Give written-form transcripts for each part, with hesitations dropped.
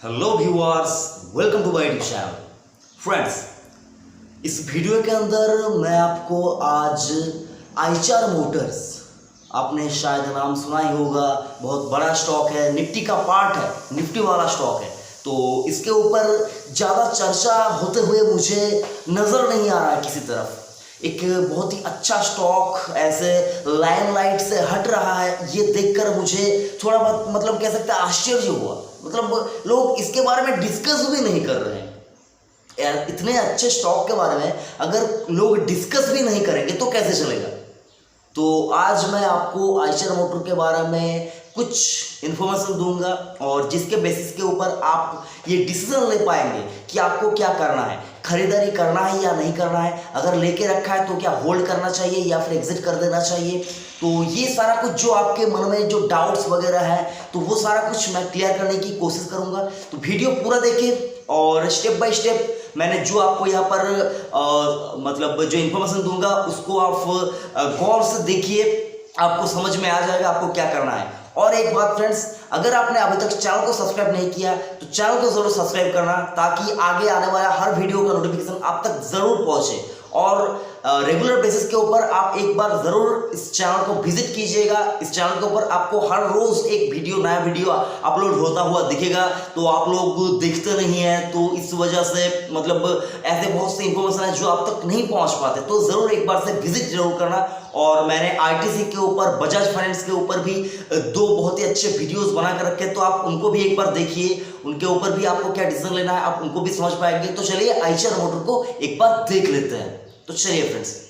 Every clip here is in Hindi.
Hello viewers, welcome to my YouTube channel. Friends, इस वीडियो के अंदर मैं आपको आज आईचार मोटर्स, आपने शायद नाम सुना ही होगा, बहुत बड़ा स्टॉक है, निफ्टी का पार्ट है, निफ्टी वाला स्टॉक है। तो इसके ऊपर ज़्यादा चर्चा होते हुए मुझे नज़र नहीं आ रहा है किसी तरफ। एक बहुत ही अच्छा स्टॉक ऐसे लाइमलाइट से हट रहा है, ये देखकर मुझे थोड़ा बहुत मतलब कह सकते हैं आश्चर्य हुआ। मतलब लोग इसके बारे में डिस्कस भी नहीं कर रहे हैं यार। इतने अच्छे स्टॉक के बारे में अगर लोग डिस्कस भी नहीं करेंगे तो कैसे चलेगा। तो आज मैं आपको आइचर मोटर के बारे में कुछ इन्फॉर्मेशन दूंगा और जिसके बेसिस के ऊपर आप ये डिसीजन ले पाएंगे कि आपको क्या करना है, खरीदारी करना है या नहीं करना है। अगर लेके रखा है तो क्या होल्ड करना चाहिए या फिर एग्जिट कर देना चाहिए। तो ये सारा कुछ जो आपके मन में जो डाउट्स वगैरह है तो वो सारा कुछ मैं क्लियर करने की कोशिश करूंगा। तो वीडियो पूरा देखिए और स्टेप बाय स्टेप मैंने जो आपको यहाँ पर मतलब जो इन्फॉर्मेशन दूंगा उसको आप गौर से देखिए, आपको समझ में आ जाएगा आपको क्या करना है। और एक बात फ्रेंड्स, अगर आपने अभी तक चैनल को सब्सक्राइब नहीं किया तो चैनल को जरूर सब्सक्राइब करना, ताकि आगे आने वाला हर वीडियो का नोटिफिकेशन आप तक जरूर पहुंचे। और रेगुलर बेसिस के ऊपर आप एक बार जरूर इस चैनल को विजिट कीजिएगा। इस चैनल के ऊपर आपको हर रोज एक वीडियो, नया वीडियो अपलोड होता हुआ दिखेगा। तो आप लोग देखते नहीं हैं, तो इस वजह से मतलब ऐसे बहुत से इंफॉर्मेशन है जो आप तक नहीं पहुंच पाते। तो जरूर एक बार से विजिट जरूर करना। और मैंने आईटीसी के ऊपर, बजाज फाइनेंस के ऊपर भी दो बहुत ही अच्छे वीडियोस बना कर रखे, तो आप उनको भी एक बार देखिए। उनके ऊपर भी आपको क्या डिसीजन लेना है आप उनको भी समझ पाएंगे। तो चलिए आइचर मोटर को एक बार देख लेते हैं। तो चलिए फ्रेंड्स,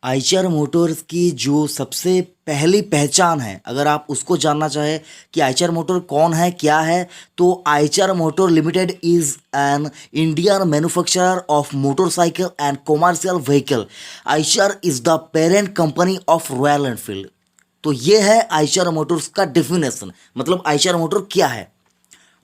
आइचर मोटर्स की जो सबसे पहली पहचान है, अगर आप उसको जानना चाहें कि आइचर मोटर कौन है, क्या है, तो Eicher motor limited is an Indian manufacturer of motorcycle and commercial vehicle. Eicher is the parent company of royal Enfield. तो ये है आइचर मोटर्स का डेफिनेशन, मतलब आइचर मोटर क्या है।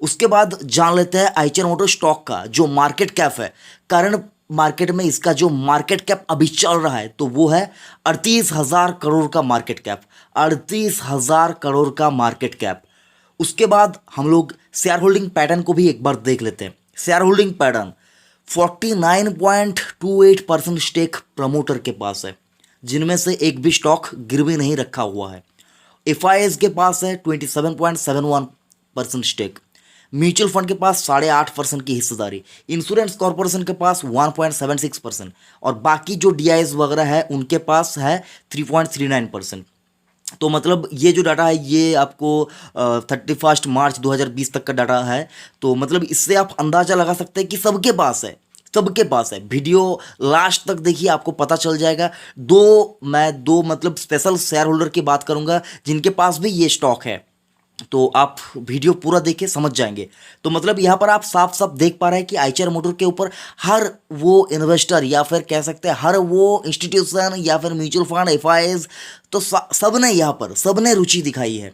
उसके बाद जान लेते हैं आइचर मोटर स्टॉक का जो मार्केट कैप है। करंट मार्केट में इसका जो मार्केट कैप अभी चल रहा है तो वो है 38,000 करोड़ का मार्केट कैप। 38,000 करोड़ का मार्केट कैप। उसके बाद हम लोग शेयर होल्डिंग पैटर्न को भी एक बार देख लेते हैं। Share holding pattern 49.28% stake promoter के पास है, जिनमें से एक भी स्टॉक गिरवी नहीं रखा हुआ है। एफआईएस के पास है 27.71% स्टेक। म्यूचुअल फंड के पास 8.5% की हिस्सेदारी। इंश्योरेंस कॉर्पोरेशन के पास 1.76% और बाकी जो डीआईएस वगैरह है उनके पास है 3.39%। तो मतलब ये जो डाटा है ये आपको 31 मार्च 2020 तक का डाटा है। तो मतलब इससे आप अंदाज़ा लगा सकते हैं कि सबके पास है, सबके पास है। वीडियो लास्ट तक देखिए, आपको पता चल जाएगा। मैं दो मतलब स्पेशल शेयर होल्डर की बात करूंगा जिनके पास भी ये स्टॉक है, तो आप वीडियो पूरा देखिए समझ जाएंगे। तो मतलब यहाँ पर आप साफ साफ देख पा रहे हैं कि आइचर मोटर के ऊपर हर वो इन्वेस्टर या फिर कह सकते हैं हर वो इंस्टीट्यूशन या फिर म्यूचुअल फंड, एफआईआईज, तो सब ने यहाँ पर सब ने रुचि दिखाई है।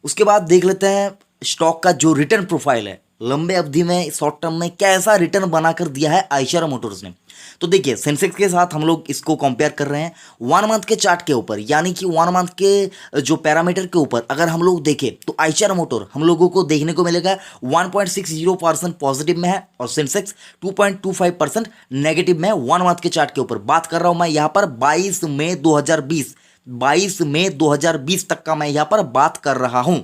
उसके बाद देख लेते हैं स्टॉक का जो रिटर्न प्रोफाइल है, लंबे अवधि में, शॉर्ट टर्म में कैसा रिटर्न बनाकर दिया है आइचर मोटर्स ने। तो देखिए सेंसेक्स के साथ हम लोग इसको कंपेयर कर रहे हैं 1 मंथ के चार्ट के ऊपर, यानी कि 1 मंथ के जो पैरामीटर के ऊपर अगर हम लोग देखें तो आइचर मोटर हम लोगों को देखने को मिलेगा 1.60% पॉजिटिव में है और सेंसेक्स 2.25% नेगेटिव में है 1 मंथ के चार्ट के ऊपर। बात कर रहा हूं मैं यहाँ पर 22 मई 2020 तक का मैं यहाँ पर बात कर रहा हूं।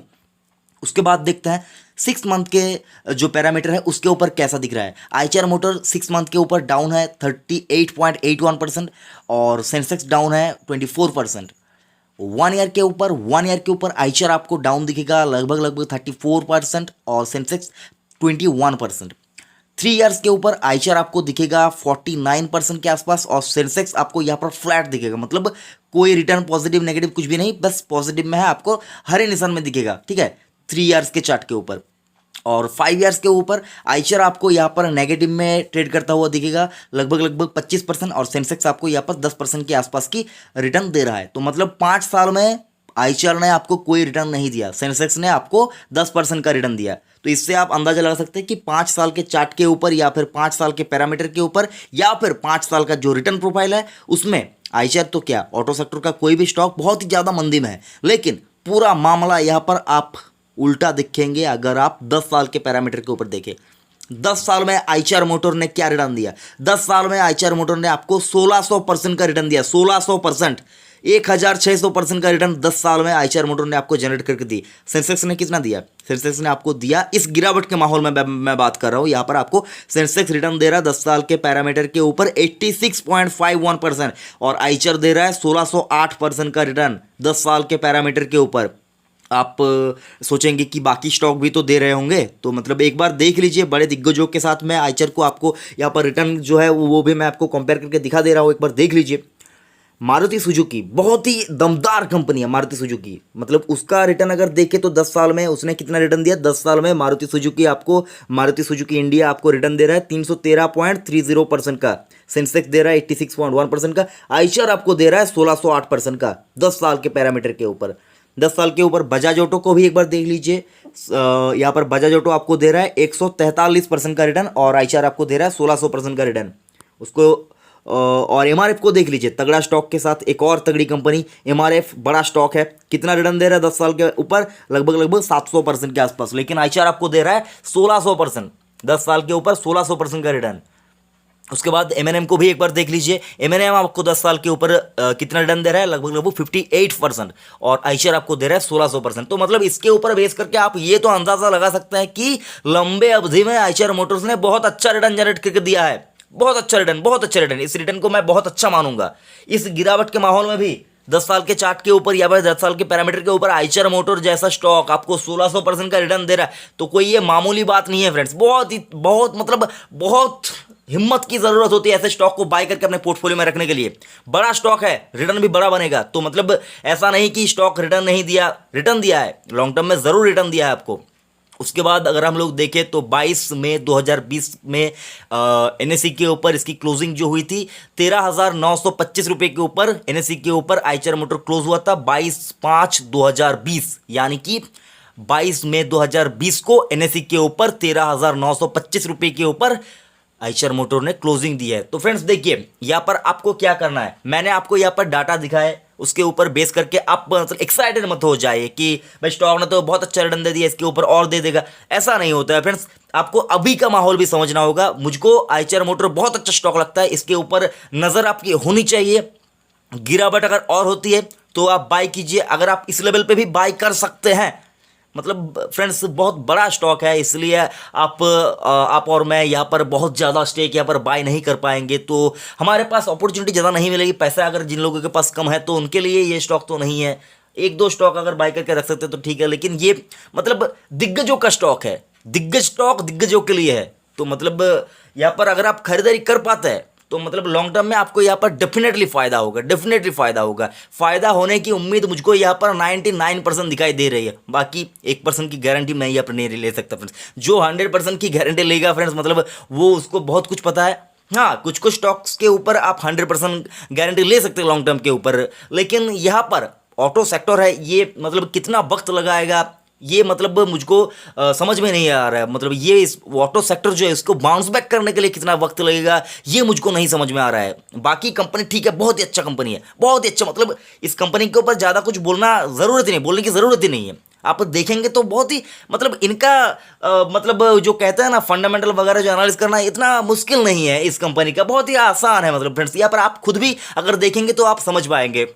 उसके बाद देखते हैं 6 मंथ के जो पैरामीटर है उसके ऊपर कैसा दिख रहा है। आइचर मोटर 6 मंथ के ऊपर डाउन है 38.81% और सेंसेक्स डाउन है 24%। 1 ईयर के ऊपर आइचर आपको डाउन दिखेगा लगभग 34% और सेंसेक्स 21%। 3 इयर्स के ऊपर आइचर आपको दिखेगा 49% के आसपास और सेंसेक्स आपको यहाँ पर फ्लैट दिखेगा, मतलब कोई रिटर्न पॉजिटिव नेगेटिव कुछ भी नहीं, बस पॉजिटिव में है, आपको हरे निशान में दिखेगा, ठीक है, 3 इयर्स के चार्ट के ऊपर। और 5 इयर्स के ऊपर आइचर आपको यहाँ पर नेगेटिव में ट्रेड करता हुआ दिखेगा लगभग 25% और सेंसेक्स आपको यहाँ पर 10% के आसपास की रिटर्न दे रहा है। तो मतलब 5 साल में आइचर ने आपको कोई रिटर्न नहीं दिया, सेंसेक्स ने आपको 10% का रिटर्न दिया। तो इससे आप अंदाजा लगा सकते हैं कि 5 साल के चार्ट के ऊपर या फिर 5 साल के पैरामीटर के ऊपर या फिर 5 साल का जो रिटर्न प्रोफाइल है उसमें आइचर तो क्या, ऑटो सेक्टर का कोई भी स्टॉक बहुत ही ज़्यादा मंदी में है। लेकिन पूरा मामला यहाँ पर आप उल्टा दिखेंगे अगर आप 10 साल के पैरामीटर के ऊपर देखें। 10 साल में आईचआर मोटर ने क्या रिटर्न दिया? 10 साल में आईचआर मोटर ने आपको 1600% का रिटर्न दिया। 1600%, 1600% का रिटर्न 10 साल में आईचआर मोटर ने आपको जनरेट करके दी। सेंसेक्स ने कितना दिया? सेंसेक्स ने आपको दिया, इस गिरावट के माहौल में मैं बात कर रहा हूं, यहां पर आपको सेंसेक्स रिटर्न दे रहा है 10 साल के पैरामीटर के ऊपर 86.51% और आईचआर दे रहा है 1608% का रिटर्न 10 साल के पैरामीटर के ऊपर। आप सोचेंगे कि बाकी स्टॉक भी तो दे रहे होंगे, तो मतलब एक बार देख लीजिए बड़े दिग्गजों के साथ मैं आईचआर को आपको यहाँ पर रिटर्न जो है वो भी मैं आपको कंपेयर करके दिखा दे रहा हूँ, एक बार देख लीजिए। मारुति सुजुकी बहुत ही दमदार कंपनी है मारुति सुजुकी, मतलब उसका रिटर्न अगर देखें तो 10 साल में उसने कितना रिटर्न दिया? 10 साल में मारुति सुजुकी इंडिया आपको रिटर्न दे रहा है 313.30% का। सेंसेक्स दे रहा है 86.1% का। आईचआर आपको दे रहा है 1608% का 10 साल के पैरामीटर के ऊपर। 10 साल के ऊपर बजाज ऑटो को भी एक बार देख लीजिए, यहाँ पर बजाज ऑटो आपको दे रहा है 143% का रिटर्न और आईचआर आपको दे रहा है 1600% का रिटर्न उसको। और एमआरएफ को देख लीजिए, तगड़ा स्टॉक के साथ एक और तगड़ी कंपनी एमआरएफ, बड़ा स्टॉक है, कितना रिटर्न दे रहा है 10 साल के ऊपर? लगभग 700% के आसपास, लेकिन आईचआर आपको दे रहा है 1600%, 10 साल के ऊपर 1600% का रिटर्न। उसके बाद एमएनएम को भी एक बार देख लीजिए, एमएनएम आपको 10 साल के ऊपर कितना रिटर्न दे रहा है? लगभग 58% और आईचआर आपको दे रहा है 1600%। तो मतलब इसके ऊपर बेस करके आप ये तो अंदाजा लगा सकते हैं कि लंबे अवधि में आईचआर मोटर्स ने बहुत अच्छा रिटर्न जनरेट करके दिया है, बहुत अच्छा रिटर्न, बहुत अच्छा रिटर्न। इस रिटर्न को मैं बहुत अच्छा मानूंगा। इस गिरावट के माहौल में भी 10 साल के चार्ट के ऊपर या फिर 10 साल के पैरामीटर के ऊपर आईचआर मोटर जैसा स्टॉक आपको 1600% का रिटर्न दे रहा है, तो कोई ये मामूली बात नहीं है फ्रेंड्स। बहुत हिम्मत की जरूरत होती है ऐसे स्टॉक को बाय करके अपने पोर्टफोलियो में रखने के लिए। बड़ा स्टॉक है, रिटर्न भी बड़ा बनेगा, तो मतलब ऐसा नहीं कि स्टॉक रिटर्न नहीं दिया, रिटर्न दिया है, लॉन्ग टर्म में जरूर रिटर्न दिया है आपको। उसके बाद अगर हम लोग देखें तो 22 मई 2020 में एनएसई के ऊपर इसकी क्लोजिंग जो हुई थी 13,925 रुपये के ऊपर एनएसई के ऊपर आईचआर मोटर क्लोज हुआ था 22/5/2020, यानी कि 22 मई 2020 को एनएसई के ऊपर 13,925 रुपये के ऊपर आईचआर मोटर ने क्लोजिंग दी है। तो फ्रेंड्स देखिए यहाँ पर आपको क्या करना है, मैंने आपको यहाँ पर डाटा दिखाया है, उसके ऊपर बेस करके आप मतलब एक्साइटेड मत हो जाइए कि भाई स्टॉक ने तो बहुत अच्छा रिटर्न दे दिया, इसके ऊपर और दे देगा। ऐसा नहीं होता है फ्रेंड्स, आपको अभी का माहौल भी समझना होगा। मुझको आईचआर मोटर बहुत अच्छा स्टॉक लगता है, इसके ऊपर नज़र आपकी होनी चाहिए। गिरावट अगर और होती है तो आप बाय कीजिए, अगर आप इस लेवल पे भी बाय कर सकते हैं, मतलब फ्रेंड्स बहुत बड़ा स्टॉक है, इसलिए आप और मैं यहाँ पर बहुत ज़्यादा स्टेक यहाँ पर बाय नहीं कर पाएंगे, तो हमारे पास अपॉर्चुनिटी ज़्यादा नहीं मिलेगी। पैसा अगर जिन लोगों के पास कम है तो उनके लिए ये स्टॉक तो नहीं है। एक दो स्टॉक अगर बाय करके रख सकते तो ठीक है, लेकिन ये मतलब दिग्गजों का स्टॉक है, दिग्गज स्टॉक दिग्गजों के लिए है। तो मतलब यहाँ पर अगर आप खरीदारी कर पाते हैं तो मतलब लॉन्ग टर्म में आपको यहाँ पर डेफिनेटली फायदा होगा, डेफिनेटली फायदा होगा। फायदा होने की उम्मीद मुझको यहाँ पर 99% दिखाई दे रही है। बाकी 1% की गारंटी मैं यहाँ पर नहीं ले सकता फ्रेंड्स। जो 100% की गारंटी लेगा फ्रेंड्स, मतलब वो उसको बहुत कुछ पता है। हाँ, कुछ कुछ स्टॉक्स के ऊपर आप 100% गारंटी ले सकते हैं लॉन्ग टर्म के ऊपर, लेकिन यहाँ पर ऑटो सेक्टर है, ये मतलब कितना वक्त लगाएगा ये मतलब मुझको समझ में नहीं आ रहा है। मतलब ये इस ऑटो सेक्टर जो है इसको बाउंस बैक करने के लिए कितना वक्त लगेगा ये मुझको नहीं समझ में आ रहा है। बाकी कंपनी ठीक है, बहुत ही अच्छा कंपनी है, बहुत ही अच्छा, मतलब इस कंपनी के ऊपर ज़्यादा कुछ बोलना ज़रूरत ही नहीं, बोलने की ज़रूरत ही नहीं है। आप देखेंगे तो बहुत ही मतलब इनका मतलब जो कहते हैं ना फंडामेंटल वगैरह जो एनालिस करना इतना मुश्किल नहीं है इस कंपनी का, बहुत ही आसान है। मतलब फ्रेंड्स यहाँ पर आप खुद भी अगर देखेंगे तो आप समझ पाएंगे।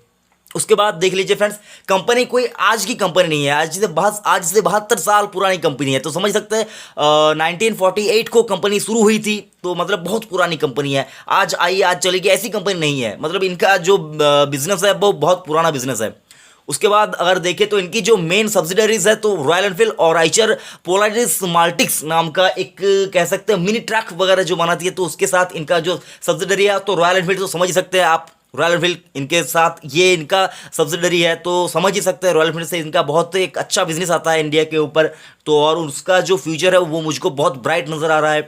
उसके बाद देख लीजिए फ्रेंड्स, कंपनी कोई आज की कंपनी नहीं है, आज से 72 साल पुरानी कंपनी है। तो समझ सकते हैं 1948 को कंपनी शुरू हुई थी, तो मतलब बहुत पुरानी कंपनी है। आज आई आज चलेगी ऐसी कंपनी नहीं है, मतलब इनका जो बिजनेस है वो बहुत पुराना बिजनेस है। उसके बाद अगर देखें तो इनकी जो मेन सब्सिडरीज है तो रॉयल एनफील्ड और आइचर पोलारिस माल्टिक्स नाम का एक कह सकते हैं मिनी ट्रक वगैरह जो बनाती है, तो उसके साथ इनका जो सब्सिडरी है। तो रॉयल एनफील्ड तो समझ ही सकते हैं आप, रॉयल एनफील्ड इनके साथ ये इनका सब्सिडरी है, तो समझ ही सकते हैं रॉयल एनफील्ड से इनका बहुत एक अच्छा बिजनेस आता है इंडिया के ऊपर। तो और उसका जो फ्यूचर है वो मुझको बहुत ब्राइट नज़र आ रहा है।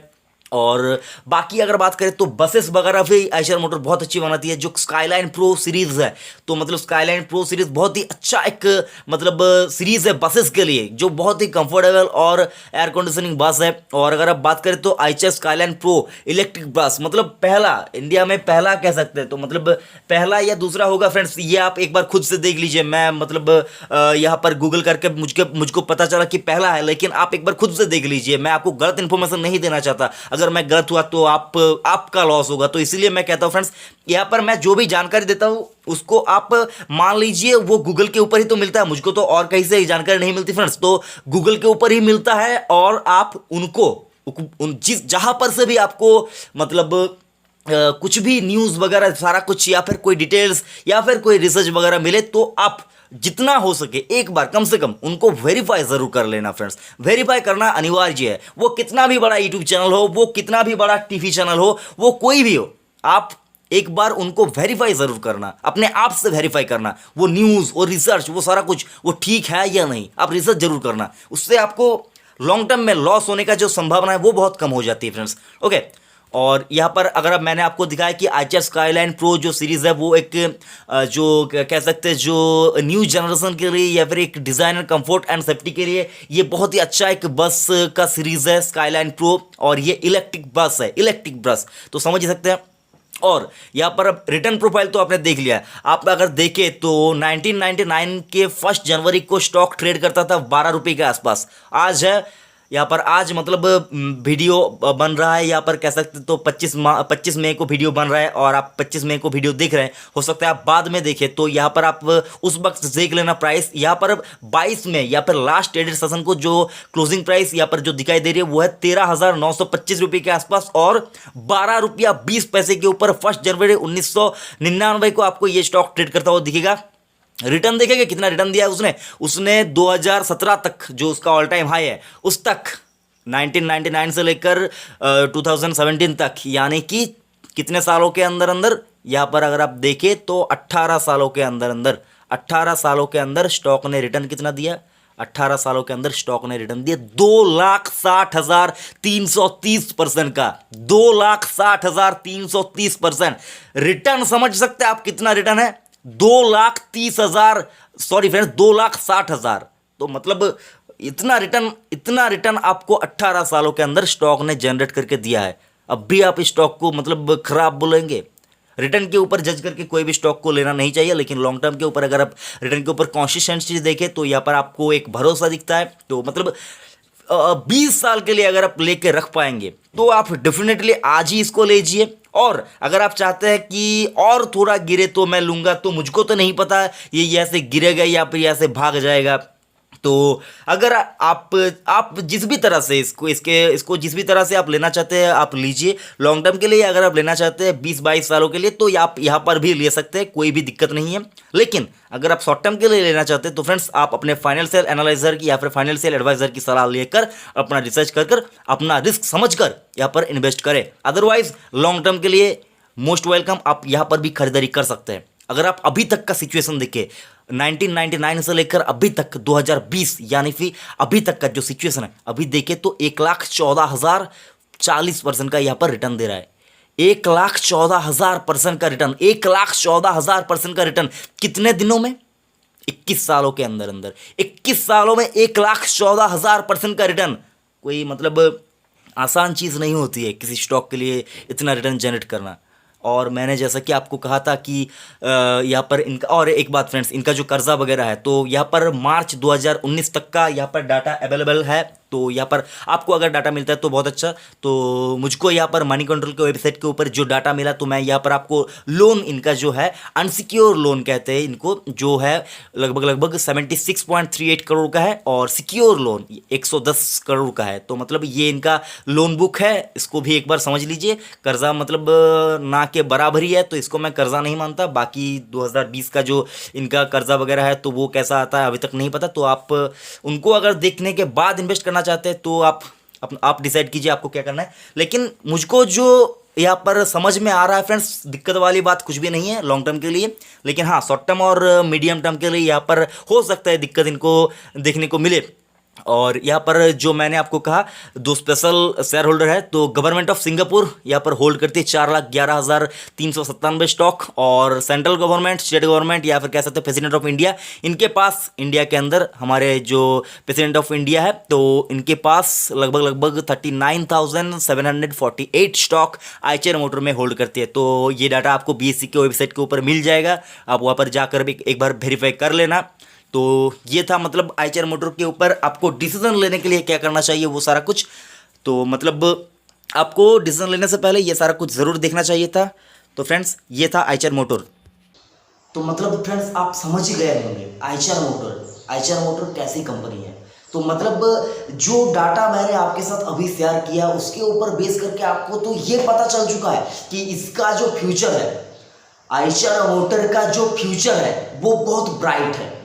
और बाकी अगर बात करें तो बसेस वगैरह भी आइशर मोटर बहुत अच्छी बनाती है। जो स्काईलाइन प्रो सीरीज है, तो मतलब स्काईलाइन प्रो सीरीज बहुत ही अच्छा एक मतलब सीरीज है बसेस के लिए, जो बहुत ही कंफर्टेबल और एयर कंडीशनिंग बस है। और अगर आप बात करें तो Eicher skyline pro electric bus मतलब पहला, इंडिया में पहला कह सकते हैं, तो मतलब पहला या दूसरा होगा फ्रेंड्स, ये आप एक बार खुद से देख लीजिए। मैं मतलब यहाँ पर गूगल करके मुझको पता चला कि पहला है, लेकिन आप एक बार खुद से देख लीजिए। मैं आपको गलत इन्फॉर्मेशन नहीं देना चाहता, अगर मैं गलत हुआ तो आपका लॉस होगा। तो इसलिए मैं कहता हूं फ्रेंड्स, यहां पर मैं जो भी जानकारी देता हूं उसको आप मान लीजिए वो गूगल के ऊपर ही तो मिलता है, मुझको तो और कहीं से जानकारी नहीं मिलती फ्रेंड्स, तो गूगल के ऊपर ही मिलता है। और आप उनको जिस जहां पर से भी आपको मतलब कुछ भी न्यूज़ वगैरह सारा कुछ या फिर कोई डिटेल्स या फिर कोई रिसर्च वगैरह मिले, तो आप जितना हो सके एक बार कम से कम उनको वेरीफाई जरूर कर लेना फ्रेंड्स। वेरीफाई करना अनिवार्य है, वो कितना भी बड़ा यूट्यूब चैनल हो, वो कितना भी बड़ा टीवी चैनल हो, वो कोई भी हो, आप एक बार उनको वेरीफाई जरूर करना, अपने आप से वेरीफाई करना। वो न्यूज़ और रिसर्च वो सारा कुछ वो ठीक है या नहीं, आप रिसर्च जरूर करना। उससे आपको लॉन्ग टर्म में लॉस होने का जो संभावना है वो बहुत कम हो जाती है फ्रेंड्स। ओके, और यहाँ पर अगर अब मैंने आपको दिखाया कि आइशर स्काईलाइन प्रो जो सीरीज़ है वो एक जो कह सकते हैं जो न्यू जनरेशन के लिए या फिर एक डिज़ाइनर कंफर्ट एंड सेफ्टी के लिए ये बहुत ही अच्छा एक बस का सीरीज़ है स्काईलाइन प्रो। और ये इलेक्ट्रिक बस है, इलेक्ट्रिक बस, तो समझ ही सकते हैं। और यहाँ पर अब रिटर्न प्रोफाइल तो आपने देख लिया। आप अगर देखें तो 1999 के 1 जनवरी को स्टॉक ट्रेड करता था 12 रुपये के आसपास। आज है यहाँ पर, आज मतलब वीडियो बन रहा है, यहाँ पर कह सकते तो 25 मई को वीडियो बन रहा है और आप 25 मई को वीडियो देख रहे हैं। हो सकता है आप बाद में देखें, तो यहाँ पर आप उस वक्त देख लेना प्राइस। यहाँ पर 22 में या फिर लास्ट ट्रेडेड सेशन को जो क्लोजिंग प्राइस यहाँ पर जो दिखाई दे रही है वो है 13,925 रुपये के आसपास, और 12 रुपया 20 पैसे के ऊपर 1 जनवरी 1999 को आपको ये स्टॉक ट्रेड करता हुआ दिखेगा। रिटर्न देखेंगे कितना रिटर्न दिया है उसने 2017 तक जो उसका ऑल टाइम हाई है उस तक, 1999 से लेकर 2017 तक, यानी कि कितने सालों के अंदर अंदर, यहाँ पर अगर आप देखें तो 18 सालों के अंदर अंदर, 18 सालों के अंदर स्टॉक ने रिटर्न कितना दिया, 18 सालों के अंदर स्टॉक ने रिटर्न दिया 2,60,330% का, 2,60,330% रिटर्न। समझ सकते हैं आप कितना रिटर्न है, 2,30,000, सॉरी फ्रेंड्स 2,60,000। तो मतलब इतना रिटर्न आपको 18 सालों के अंदर स्टॉक ने जनरेट करके दिया है। अब भी आप इस स्टॉक को मतलब खराब बोलेंगे? रिटर्न के ऊपर जज करके कोई भी स्टॉक को लेना नहीं चाहिए, लेकिन लॉन्ग टर्म के ऊपर अगर आप रिटर्न के ऊपर कॉन्सिस्टेंसी देखें तो यहाँ पर आपको एक भरोसा दिखता है। तो मतलब 20 साल के लिए अगर आप लेके रख पाएंगे तो आप डेफिनेटली आज ही इसको लीजिए। और अगर आप चाहते हैं कि और थोड़ा गिरे तो मैं लूँगा, तो मुझको तो नहीं पता ये ऐसे गिरेगा या फिर ऐसे भाग जाएगा। तो अगर आप जिस भी तरह से इसको जिस भी तरह से आप लेना चाहते हैं आप लीजिए। लॉन्ग टर्म के लिए अगर आप लेना चाहते हैं 20-22 सालों के लिए तो आप यहाँ पर भी ले सकते हैं, कोई भी दिक्कत नहीं है। लेकिन अगर आप शॉर्ट टर्म के लिए लेना चाहते हैं तो फ्रेंड्स आप अपने फाइनेंशियल एनालाइजर की या फिर फाइनेंशियल एडवाइजर की सलाह लेकर अपना रिसर्च कर अपना रिस्क समझकर यहाँ पर इन्वेस्ट करें। अदरवाइज लॉन्ग टर्म के लिए मोस्ट वेलकम, आप यहाँ पर भी खरीदारी कर सकते हैं। अगर आप अभी तक का सिचुएशन देखें 1999 से लेकर अभी तक 2020, यानी कि अभी तक का जो सिचुएशन है अभी देखें तो 1,14,040% का यहाँ पर रिटर्न दे रहा है। 1,14,000% का रिटर्न, 1,14,000% का रिटर्न कितने दिनों में? 21 सालों के अंदर अंदर, 21 सालों में 1,14,000% का रिटर्न कोई मतलब आसान चीज़ नहीं होती है किसी स्टॉक के लिए इतना रिटर्न जनरेट करना। और मैंने जैसा कि आपको कहा था कि यहाँ पर इनका, और एक बात फ्रेंड्स, इनका जो कर्जा वगैरह है तो यहाँ पर मार्च 2019 तक का यहाँ पर डाटा अवेलेबल है। तो यहाँ पर आपको अगर डाटा मिलता है तो बहुत अच्छा। तो मुझको यहाँ पर मनी कंट्रोल के वेबसाइट के ऊपर जो डाटा मिला तो मैं यहाँ पर आपको लोन इनका जो है अनसिक्योर लोन कहते हैं इनको, जो है लगभग 76.38 करोड़ का है, और सिक्योर लोन 110 करोड़ का है। तो मतलब ये इनका लोन बुक है, इसको भी एक बार समझ लीजिए। कर्जा मतलब ना के बराबर ही है, तो इसको मैं कर्जा नहीं मानता। बाकी 2020 का जो इनका कर्जा वगैरह है तो वो कैसा आता है अभी तक नहीं पता। तो आप उनको अगर देखने के बाद इन्वेस्ट करना चाहते हैं तो आप डिसाइड कीजिए आपको क्या करना है। लेकिन मुझको जो यहाँ पर समझ में आ रहा है फ्रेंड्स, दिक्कत वाली बात कुछ भी नहीं है लॉन्ग टर्म के लिए। लेकिन हाँ, शॉर्ट टर्म और मीडियम टर्म के लिए यहाँ पर हो सकता है दिक्कत इनको देखने को मिले। और यहाँ पर जो मैंने आपको कहा, दो स्पेशल शेयर होल्डर है, तो गवर्नमेंट ऑफ सिंगापुर यहाँ पर होल्ड करती है 4,11,397 स्टॉक, और सेंट्रल गवर्नमेंट, स्टेट गवर्नमेंट या फिर कह सकते हैं प्रेसिडेंट ऑफ इंडिया, इनके पास इंडिया के अंदर हमारे जो प्रेसिडेंट ऑफ इंडिया है तो इनके पास लगभग 39,748 स्टॉक आइचर मोटर में होल्ड करती है। तो ये डाटा आपको BSE के वेबसाइट के ऊपर मिल जाएगा, आप वहाँ पर जाकर भी एक बार वेरीफाई कर लेना। तो ये था मतलब आइचर मोटर के ऊपर आपको डिसीजन लेने के लिए क्या करना चाहिए वो सारा कुछ। तो मतलब आपको डिसीजन लेने से पहले ये सारा कुछ ज़रूर देखना चाहिए था। तो फ्रेंड्स, ये था आइचर मोटर। तो मतलब फ्रेंड्स आप समझ ही गए होंगे आइचर मोटर कैसी कंपनी है। तो मतलब जो डाटा मैंने आपके साथ अभी शेयर किया उसके ऊपर बेस करके आपको तो ये पता चल चुका है कि इसका जो फ्यूचर है, आइचर मोटर का जो फ्यूचर है वो बहुत ब्राइट है।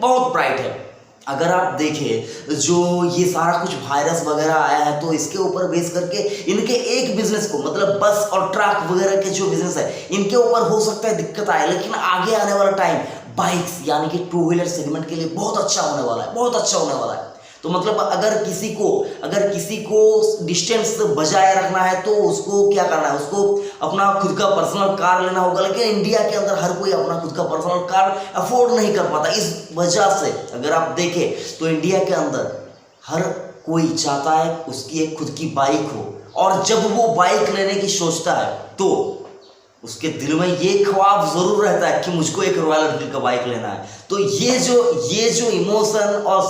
अगर आप देखें जो ये सारा कुछ वायरस वगैरह आया है तो इसके ऊपर बेस करके इनके एक बिजनेस को, मतलब बस और ट्रक वगैरह के जो बिजनेस है इनके ऊपर हो सकता है दिक्कत आए, लेकिन आगे आने वाला टाइम बाइक्स यानी कि 2 व्हीलर सेगमेंट के लिए बहुत अच्छा होने वाला है। तो मतलब अगर किसी को डिस्टेंस बजाय रखना है तो उसको क्या करना है, उसको अपना खुद का पर्सनल कार लेना होगा। लेकिन इंडिया के अंदर हर कोई अपना खुद का पर्सनल कार अफोर्ड नहीं कर पाता। इस वजह से अगर आप देखें तो इंडिया के अंदर हर कोई चाहता है उसकी एक खुद की बाइक हो, और जब वो बाइक लेने की सोचता है तो उसके दिल में ये ख्वाब जरूर रहता है कि मुझको एक रॉयल एनफील्ड का बाइक लेना है। तो ये जो इमोशन और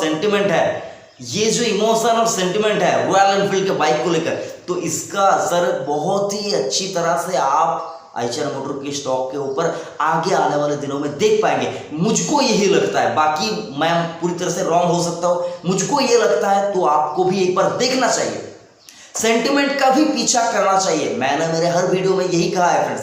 सेंटिमेंट है रॉयल एनफील्ड के बाइक को लेकर, तो इसका असर बहुत ही अच्छी तरह से आप आइचर मोटर के स्टॉक के ऊपर आगे आने वाले दिनों में देख पाएंगे। मुझको यही लगता है, बाकी मैं पूरी तरह से रॉन्ग हो सकता हूं, मुझको ये लगता है। तो आपको भी एक बार देखना चाहिए, सेंटिमेंट का भी पीछा करना चाहिए। मैंने मेरे हर वीडियो में यही कहा है फ्रेंड्स,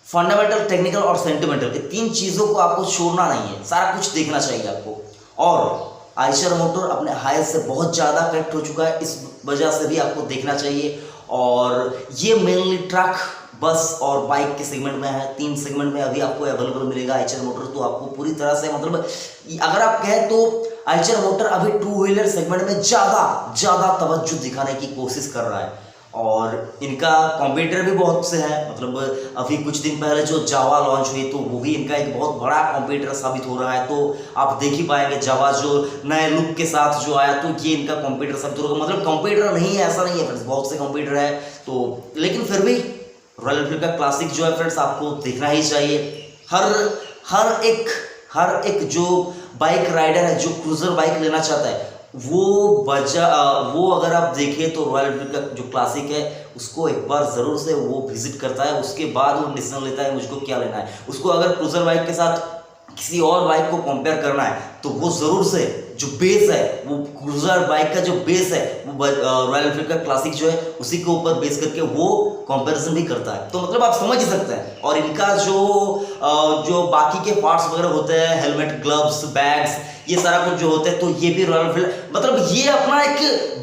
फंडामेंटल, टेक्निकल और सेंटिमेंटल, ये 3 चीजों को आपको छोड़ना नहीं है, सारा कुछ देखना चाहिए आपको। और आइचर मोटर अपने हाईएस्ट से बहुत ज़्यादा करेक्ट हो चुका है, इस वजह से भी आपको देखना चाहिए। और ये मेनली ट्रक, बस और बाइक के सेगमेंट में है। 3 सेगमेंट में अभी आपको अवेलेबल मिलेगा आइचर मोटर। तो आपको पूरी तरह से मतलब अगर आप कहें तो आइचर मोटर अभी 2 व्हीलर सेगमेंट में ज़्यादा तवज्जो दिखाने की कोशिश कर रहा है, और इनका कॉम्पिटिटर भी बहुत से हैं। मतलब अभी कुछ दिन पहले जो जावा लॉन्च हुई तो वो भी इनका एक बहुत बड़ा कॉम्पिटिटर साबित हो रहा है। तो आप देख ही पाएंगे जावा जो नए लुक के साथ जो आया तो ये इनका कॉम्पिटिटर साबित होगा। मतलब कॉम्पिटिटर नहीं है ऐसा नहीं है फ्रेंड्स, बहुत से कॉम्पिटिटर है। तो लेकिन फिर भी रॉयल एनफील्ड का क्लासिक जो है फ्रेंड्स आपको देखना ही चाहिए। हर एक जो बाइक राइडर है जो क्रूजर बाइक लेना चाहता है वो अगर आप देखें तो रॉयल एनफील्ड का जो क्लासिक है उसको एक बार ज़रूर से वो विजिट करता है, उसके बाद वो डिसीजन लेता है मुझको क्या लेना है। उसको अगर क्रूजर बाइक के साथ किसी और बाइक को कंपेयर करना है तो वो ज़रूर से जो बेस है, वो क्रूजर बाइक का जो बेस है वो रॉयल एनफील्ड का क्लासिक जो है उसी के ऊपर बेस करके वो कंपैरिजन भी करता है। तो मतलब आप समझ ही सकते हैं। और इनका जो बाकी के पार्ट्स वगैरह होते हैं, हेलमेट, ग्लव्स, बैग्स, ये सारा कुछ जो होता है, तो ये भी रॉयल एनफील्ड मतलब ये अपना एक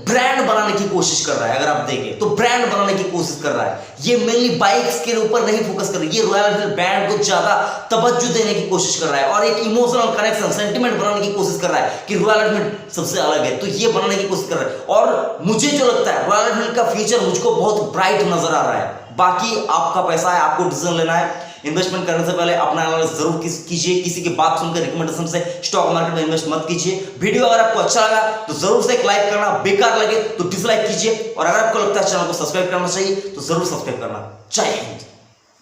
ब्रांड बनाने की कोशिश कर रहा है। अगर आप देखें तो ब्रांड बनाने की कोशिश कर रहा है। ये मेनली बाइक्स के ऊपर नहीं फोकस कर रहा है, ये रॉयल एनफील्ड ब्रांड को ज्यादा तवज्जो देने की कोशिश कर रहा है, और एक इमोशनल कनेक्शन, सेंटिमेंट बनाने की कोशिश कर रहा है कि रॉयल एनफील्ड सबसे अलग है। तो ये बनाने की कोशिश कर रहा है, और मुझे जो लगता है रॉयल एनफील्ड का फ्यूचर मुझको बहुत ब्राइट नजर आ रहा है। बाकी आपका पैसा है, आपको डिसीजन लेना है। इन्वेस्टमेंट करने से पहले अपना एनालिसिस जरूर कीजिए, किसी की बात सुनकर रिकमेंडेशन से स्टॉक मार्केट में इन्वेस्ट मत कीजिए। वीडियो अगर आपको अच्छा लगा तो जरूर से एक लाइक करना, बेकार लगे तो डिसलाइक कीजिए, और अगर आपको लगता है चैनल को सब्सक्राइब करना चाहिए तो जरूर सब्सक्राइब करना। जय हिंद।